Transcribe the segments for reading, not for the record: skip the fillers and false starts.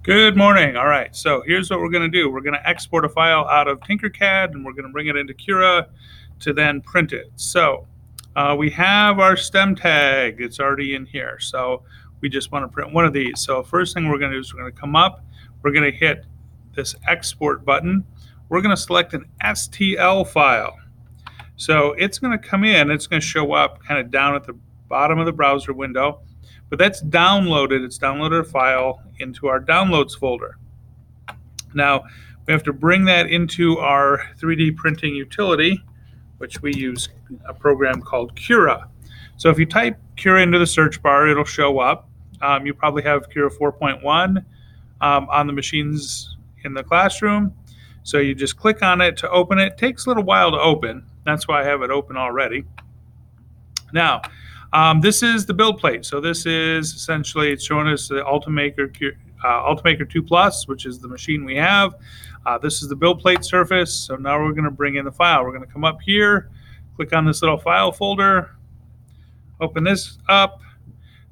Good morning. All right, so here's what we're going to do. We're going to export a file out of TinkerCAD and we're going to bring it into Cura to then print it. So we have our stem tag. It's already in here. So we just want to print one of these. So first thing we're going to do is we're going to come up. We're going to hit this export button. We're going to select an STL file. So it's going to come in. It's going to show up kind of down at the bottom of the browser window. But that's downloaded. It's downloaded a file into our downloads folder. Now, we have to bring that into our 3D printing utility, which we use a program called Cura. So if you type Cura into the search bar, it'll show up. You probably have Cura 4.1 on the machines in the classroom. So you just click on it to open it. It takes a little while to open. That's why I have it open already. Now, this is the build plate. So this is essentially, it's showing us the Ultimaker 2 Plus, which is the machine we have. This is the build plate surface. So now we're going to bring in the file. We're going to come up here, click on this little file folder, open this up.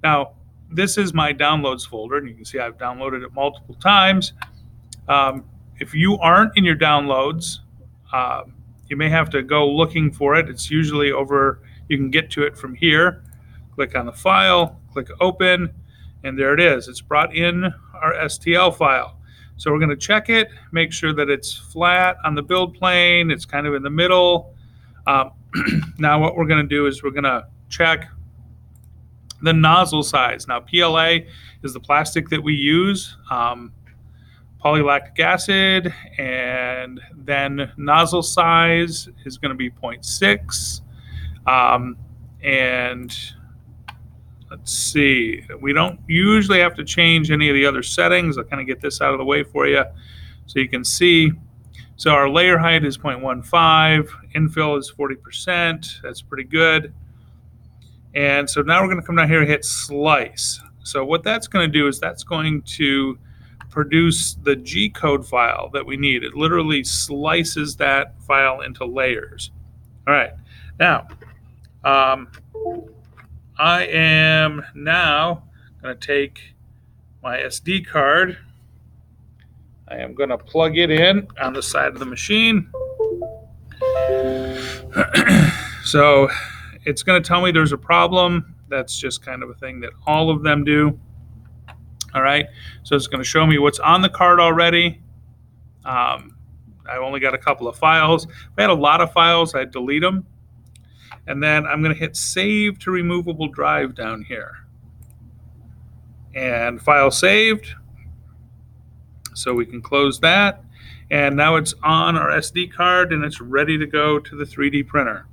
Now, this is my downloads folder, and you can see I've downloaded it multiple times. If you aren't in your downloads, you may have to go looking for it. It's usually over, you can get to it from here. Click on the file, click open, and there it is. It's brought in our STL file. So we're going to check it, make sure that it's flat on the build plane. It's kind of in the middle. Now what we're going to do is we're going to check the nozzle size. Now PLA is the plastic that we use, polylactic acid, and then nozzle size is going to be 0.6. And let's see, we don't usually have to change any of the other settings. I'll kind of get this out of the way for you so you can see. So our layer height is 0.15, infill is 40%. That's pretty good. And so now we're going to come down here and hit slice. So what that's going to do is that's going to produce the G-code file that we need. It literally slices that file into layers. All right, now I am now going to take my SD card. I am going to plug it in on the side of the machine. So it's going to tell me there's a problem. That's just kind of a thing that all of them do. All right, so it's going to show me what's on the card already. I've only got a couple of files. If I had a lot of files, I'd delete them. And then I'm going to hit Save to Removable Drive down here. And file saved. So we can close that. And now it's on our SD card and it's ready to go to the 3D printer.